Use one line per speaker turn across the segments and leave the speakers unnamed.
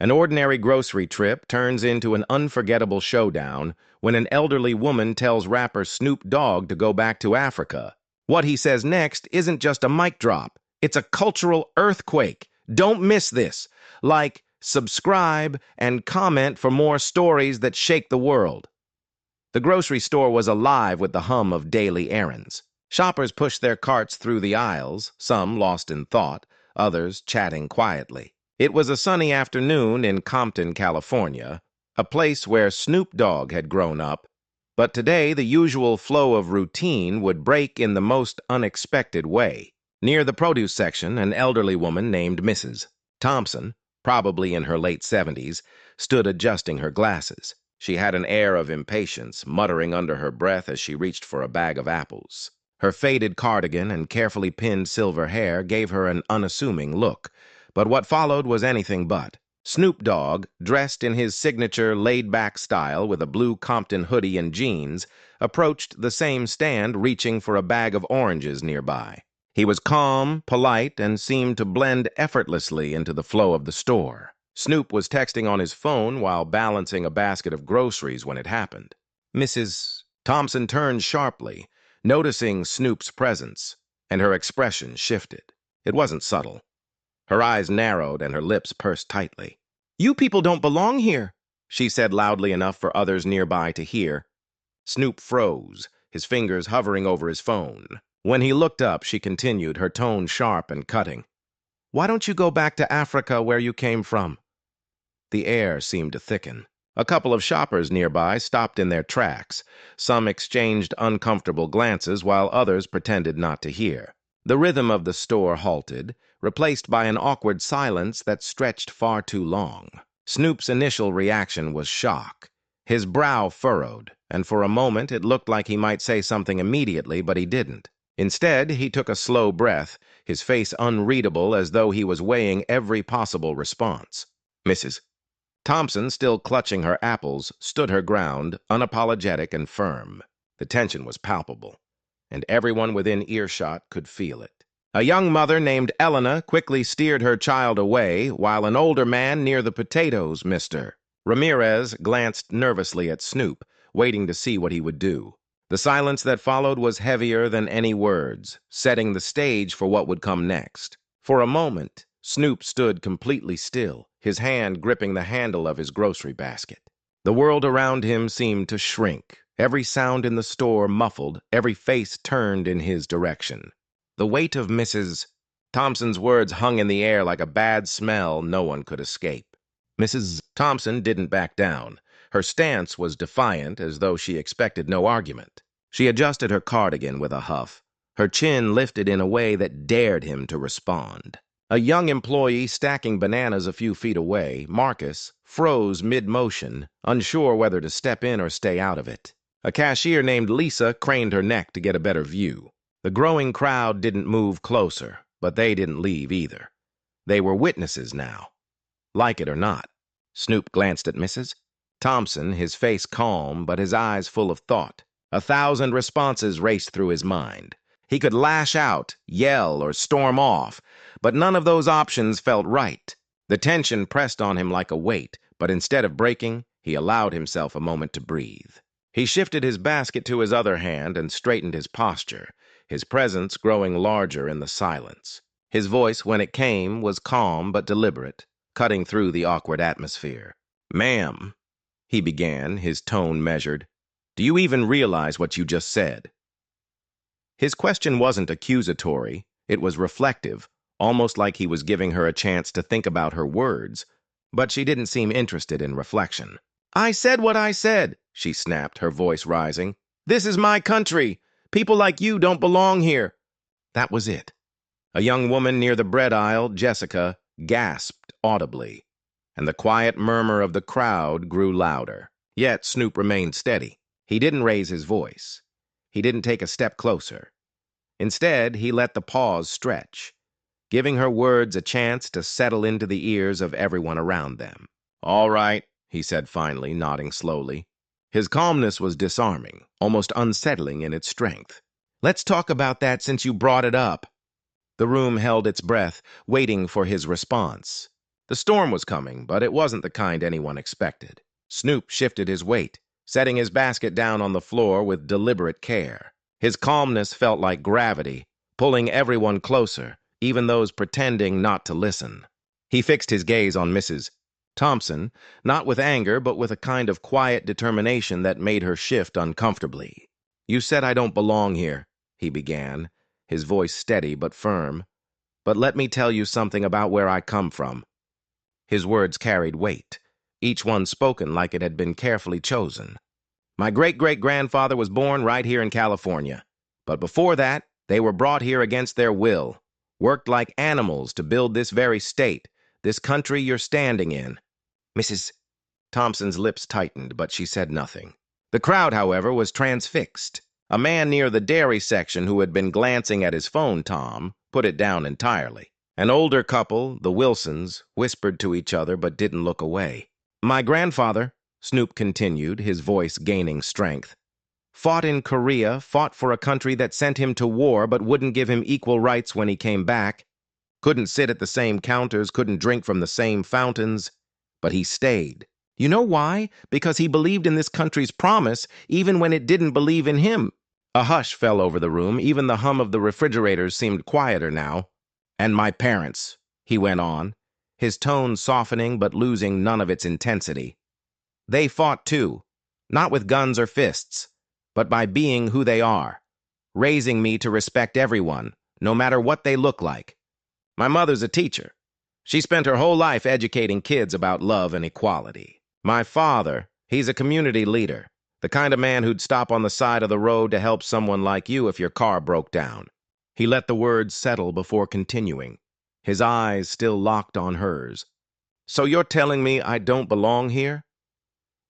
An ordinary grocery trip turns into an unforgettable showdown when an elderly woman tells rapper Snoop Dogg to go back to Africa. What he says next isn't just a mic drop, it's a cultural earthquake. Don't miss this. Like, subscribe, and comment for more stories that shake the world. The grocery store was alive with the hum of daily errands. Shoppers pushed their carts through the aisles, some lost in thought, others chatting quietly. It was a sunny afternoon in Compton, California, a place where Snoop Dogg had grown up, but today the usual flow of routine would break in the most unexpected way. Near the produce section, an elderly woman named Mrs. Thompson, probably in her late 70s, stood adjusting her glasses. She had an air of impatience, muttering under her breath as she reached for a bag of apples. Her faded cardigan and carefully pinned silver hair gave her an unassuming look, but what followed was anything but. Snoop Dogg, dressed in his signature laid-back style with a blue Compton hoodie and jeans, approached the same stand reaching for a bag of oranges nearby. He was calm, polite, and seemed to blend effortlessly into the flow of the store. Snoop was texting on his phone while balancing a basket of groceries when it happened. Mrs. Thompson turned sharply, noticing Snoop's presence, and her expression shifted. It wasn't subtle. Her eyes narrowed and her lips pursed tightly. "You people don't belong here," she said loudly enough for others nearby to hear. Snoop froze, his fingers hovering over his phone. When he looked up, she continued, her tone sharp and cutting. "Why don't you go back to Africa where you came from?" The air seemed to thicken. A couple of shoppers nearby stopped in their tracks. Some exchanged uncomfortable glances while others pretended not to hear. The rhythm of the store halted, replaced by an awkward silence that stretched far too long. Snoop's initial reaction was shock. His brow furrowed, and for a moment it looked like he might say something immediately, but he didn't. Instead, he took a slow breath, his face unreadable as though he was weighing every possible response. Mrs. Thompson, still clutching her apples, stood her ground, unapologetic and firm. The tension was palpable, and everyone within earshot could feel it. A young mother named Elena quickly steered her child away, while an older man near the potatoes missed her. Ramirez glanced nervously at Snoop, waiting to see what he would do. The silence that followed was heavier than any words, setting the stage for what would come next. For a moment, Snoop stood completely still, his hand gripping the handle of his grocery basket. The world around him seemed to shrink, every sound in the store muffled, every face turned in his direction. The weight of Mrs. Thompson's words hung in the air like a bad smell no one could escape. Mrs. Thompson didn't back down. Her stance was defiant, as though she expected no argument. She adjusted her cardigan with a huff, her chin lifted in a way that dared him to respond. A young employee stacking bananas a few feet away, Marcus, froze mid-motion, unsure whether to step in or stay out of it. A cashier named Lisa craned her neck to get a better view. The growing crowd didn't move closer, but they didn't leave either. They were witnesses now. Like it or not. Snoop glanced at Mrs. Thompson, his face calm, but his eyes full of thought. 1,000 responses raced through his mind. He could lash out, yell, or storm off, but none of those options felt right. The tension pressed on him like a weight, but instead of breaking, he allowed himself a moment to breathe. He shifted his basket to his other hand and straightened his posture, his presence growing larger in the silence. His voice, when it came, was calm but deliberate, cutting through the awkward atmosphere. "Ma'am," he began, his tone measured, "do you even realize what you just said?" His question wasn't accusatory, it was reflective, almost like he was giving her a chance to think about her words, but she didn't seem interested in reflection. "I said what I said," she snapped, her voice rising. "This is my country. People like you don't belong here." That was it. A young woman near the bread aisle, Jessica, gasped audibly, and the quiet murmur of the crowd grew louder. Yet Snoop remained steady. He didn't raise his voice. He didn't take a step closer. Instead, he let the pause stretch, giving her words a chance to settle into the ears of everyone around them. "All right," he said finally, nodding slowly. His calmness was disarming, almost unsettling in its strength. "Let's talk about that since you brought it up." The room held its breath, waiting for his response. The storm was coming, but it wasn't the kind anyone expected. Snoop shifted his weight, setting his basket down on the floor with deliberate care. His calmness felt like gravity, pulling everyone closer, even those pretending not to listen. He fixed his gaze on Mrs. Thompson, not with anger, but with a kind of quiet determination that made her shift uncomfortably. "You said I don't belong here," he began, his voice steady but firm. "But let me tell you something about where I come from." His words carried weight, each one spoken like it had been carefully chosen. "My great-great-grandfather was born right here in California. But before that, they were brought here against their will, worked like animals to build this very state, this country you're standing in." Mrs. Thompson's lips tightened, but she said nothing. The crowd, however, was transfixed. A man near the dairy section who had been glancing at his phone, Tom, put it down entirely. An older couple, the Wilsons, whispered to each other but didn't look away. "My grandfather," Snoop continued, his voice gaining strength, "fought in Korea, fought for a country that sent him to war but wouldn't give him equal rights when he came back. Couldn't sit at the same counters, couldn't drink from the same fountains. But he stayed. You know why? Because he believed in this country's promise, even when it didn't believe in him." A hush fell over the room. Even the hum of the refrigerators seemed quieter now. "And my parents," he went on, his tone softening but losing none of its intensity. "They fought too, not with guns or fists, but by being who they are, raising me to respect everyone, no matter what they look like. My mother's a teacher. She spent her whole life educating kids about love and equality. My father, he's a community leader, the kind of man who'd stop on the side of the road to help someone like you if your car broke down." He let the words settle before continuing, his eyes still locked on hers. "So you're telling me I don't belong here?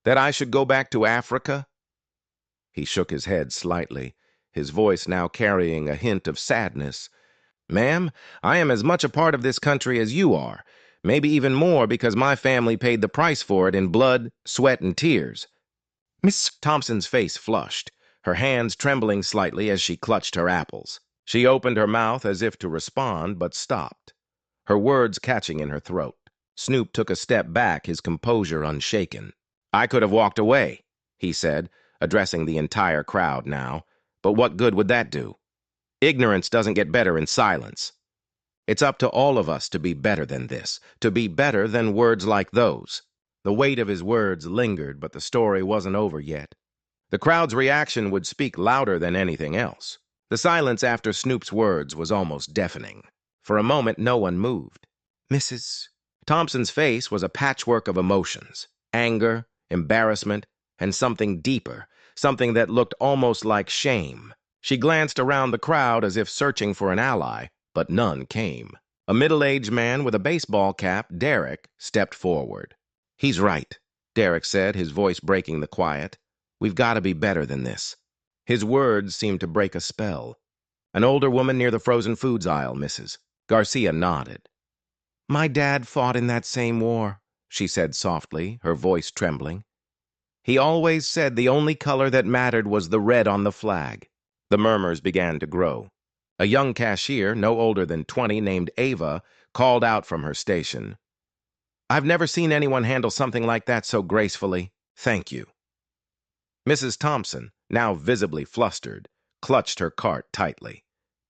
That I should go back to Africa?" He shook his head slightly, his voice now carrying a hint of sadness. "Ma'am, I am as much a part of this country as you are, maybe even more because my family paid the price for it in blood, sweat, and tears." Miss Thompson's face flushed, her hands trembling slightly as she clutched her apples. She opened her mouth as if to respond, but stopped, her words catching in her throat. Snoop took a step back, his composure unshaken. "I could have walked away," he said, addressing the entire crowd now. "But what good would that do? Ignorance doesn't get better in silence. It's up to all of us to be better than this, to be better than words like those." The weight of his words lingered, but the story wasn't over yet. The crowd's reaction would speak louder than anything else. The silence after Snoop's words was almost deafening. For a moment, no one moved. Mrs. Thompson's face was a patchwork of emotions: anger, embarrassment, and something deeper, something that looked almost like shame. She glanced around the crowd as if searching for an ally, but none came. A middle-aged man with a baseball cap, Derek, stepped forward. "He's right," Derek said, his voice breaking the quiet. "We've got to be better than this." His words seemed to break a spell. "An older woman near the frozen foods aisle, Mrs." Garcia nodded. "My dad fought in that same war," she said softly, her voice trembling. "He always said the only color that mattered was the red on the flag." The murmurs began to grow. A young cashier, no older than 20, named Ava, called out from her station. "I've never seen anyone handle something like that so gracefully. Thank you." Mrs. Thompson, now visibly flustered, clutched her cart tightly.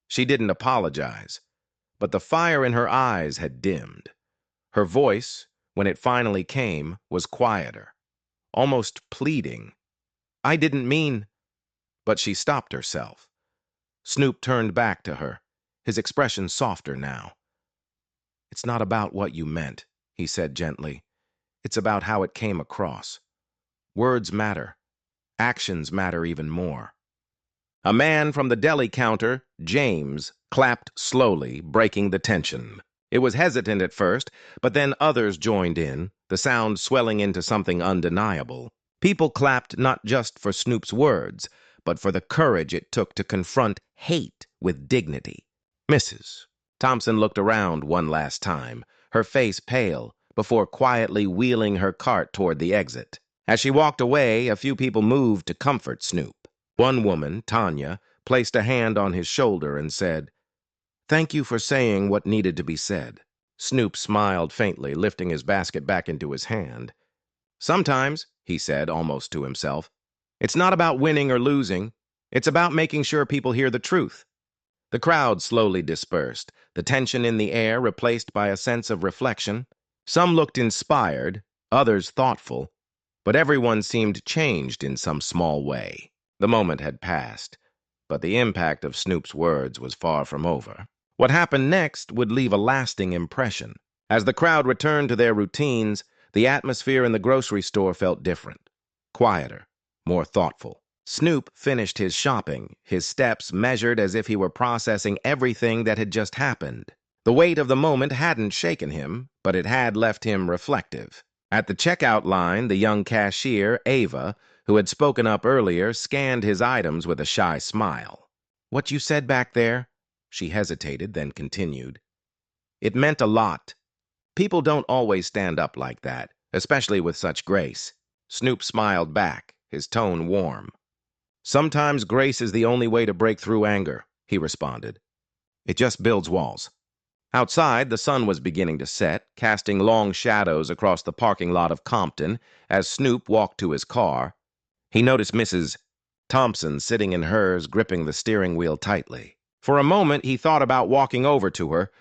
She didn't apologize, but the fire in her eyes had dimmed. Her voice, when it finally came, was quieter, almost pleading. "I didn't mean—" But she stopped herself. Snoop turned back to her, his expression softer now. "It's not about what you meant," he said gently. "It's about how it came across. Words matter. Actions matter even more." A man from the deli counter, James, clapped slowly, breaking the tension. It was hesitant at first, but then others joined in, the sound swelling into something undeniable. People clapped not just for Snoop's words, but for the courage it took to confront hate with dignity. Mrs. Thompson looked around one last time, her face pale, before quietly wheeling her cart toward the exit. As she walked away, a few people moved to comfort Snoop. One woman, Tanya, placed a hand on his shoulder and said, "Thank you for saying what needed to be said." Snoop smiled faintly, lifting his basket back into his hand. Sometimes, he said, almost to himself, it's not about winning or losing. It's about making sure people hear the truth. The crowd slowly dispersed, the tension in the air replaced by a sense of reflection. Some looked inspired, others thoughtful, but everyone seemed changed in some small way. The moment had passed, but the impact of Snoop's words was far from over. What happened next would leave a lasting impression. As the crowd returned to their routines, the atmosphere in the grocery store felt different, quieter, more thoughtful. Snoop finished his shopping, his steps measured as if he were processing everything that had just happened. The weight of the moment hadn't shaken him, but it had left him reflective. At the checkout line, the young cashier, Ava, who had spoken up earlier, scanned his items with a shy smile. "What you said back there?" She hesitated, then continued. "It meant a lot. People don't always stand up like that, especially with such grace." Snoop smiled back, his tone warm. "Sometimes grace is the only way to break through anger," he responded. "It just builds walls." Outside, the sun was beginning to set, casting long shadows across the parking lot of Compton as Snoop walked to his car. He noticed Mrs. Thompson sitting in hers, gripping the steering wheel tightly. For a moment, he thought about walking over to her,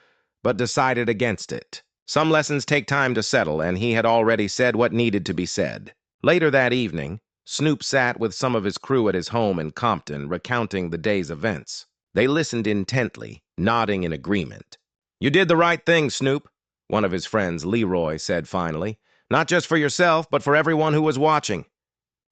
but decided against it. Some lessons take time to settle, and he had already said what needed to be said. Later that evening, Snoop sat with some of his crew at his home in Compton, recounting the day's events. They listened intently, nodding in agreement. "You did the right thing, Snoop," one of his friends, Leroy, said finally. "Not just for yourself, but for everyone who was watching.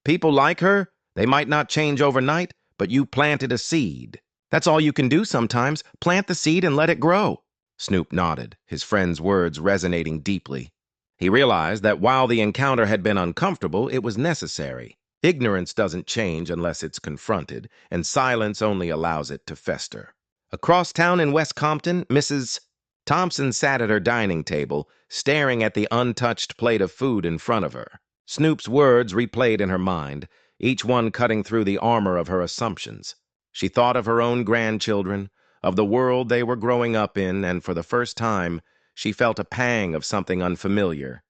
People like her, they might not change overnight, but you planted a seed. That's all you can do sometimes, plant the seed and let it grow." Snoop nodded, his friend's words resonating deeply. He realized that while the encounter had been uncomfortable, it was necessary. Ignorance doesn't change unless it's confronted, and silence only allows it to fester. Across town in West Compton, Mrs. Thompson sat at her dining table, staring at the untouched plate of food in front of her. Snoop's words replayed in her mind, each one cutting through the armor of her assumptions. She thought of her own grandchildren, of the world they were growing up in, and for the first time, she felt a pang of something unfamiliar.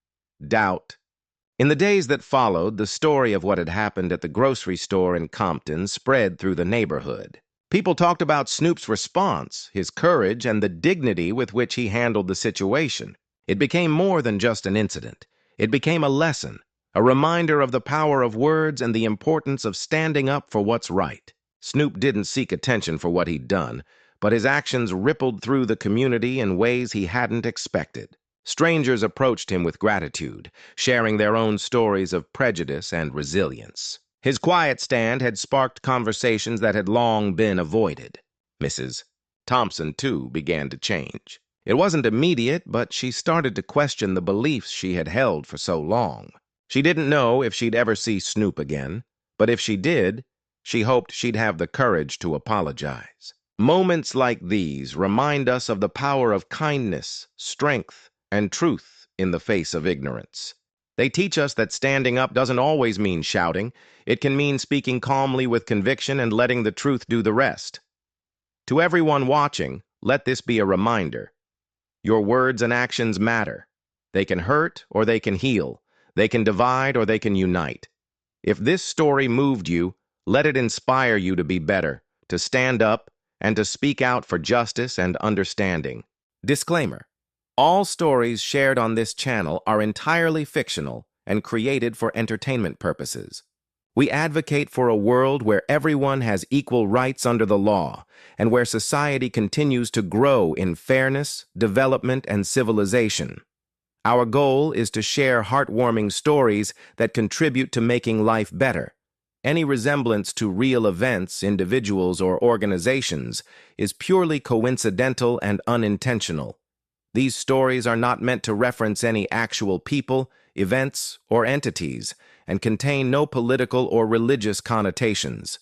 Doubt. In the days that followed, the story of what had happened at the grocery store in Compton spread through the neighborhood. People talked about Snoop's response, his courage, and the dignity with which he handled the situation. It became more than just an incident. It became a lesson, a reminder of the power of words and the importance of standing up for what's right. Snoop didn't seek attention for what he'd done, but his actions rippled through the community in ways he hadn't expected. Strangers approached him with gratitude, sharing their own stories of prejudice and resilience. His quiet stand had sparked conversations that had long been avoided. Mrs. Thompson, too, began to change. It wasn't immediate, but she started to question the beliefs she had held for so long. She didn't know if she'd ever see Snoop again, but if she did, she hoped she'd have the courage to apologize. Moments like these remind us of the power of kindness, strength, and truth in the face of ignorance. They teach us that standing up doesn't always mean shouting. It can mean speaking calmly with conviction and letting the truth do the rest. To everyone watching, let this be a reminder. Your words and actions matter. They can hurt or they can heal. They can divide or they can unite. If this story moved you, let it inspire you to be better, to stand up, and to speak out for justice and understanding. Disclaimer: all stories shared on this channel are entirely fictional and created for entertainment purposes. We advocate for a world where everyone has equal rights under the law and where society continues to grow in fairness, development, and civilization. Our goal is to share heartwarming stories that contribute to making life better. Any resemblance to real events, individuals, or organizations is purely coincidental and unintentional. These stories are not meant to reference any actual people, events, or entities, and contain no political or religious connotations.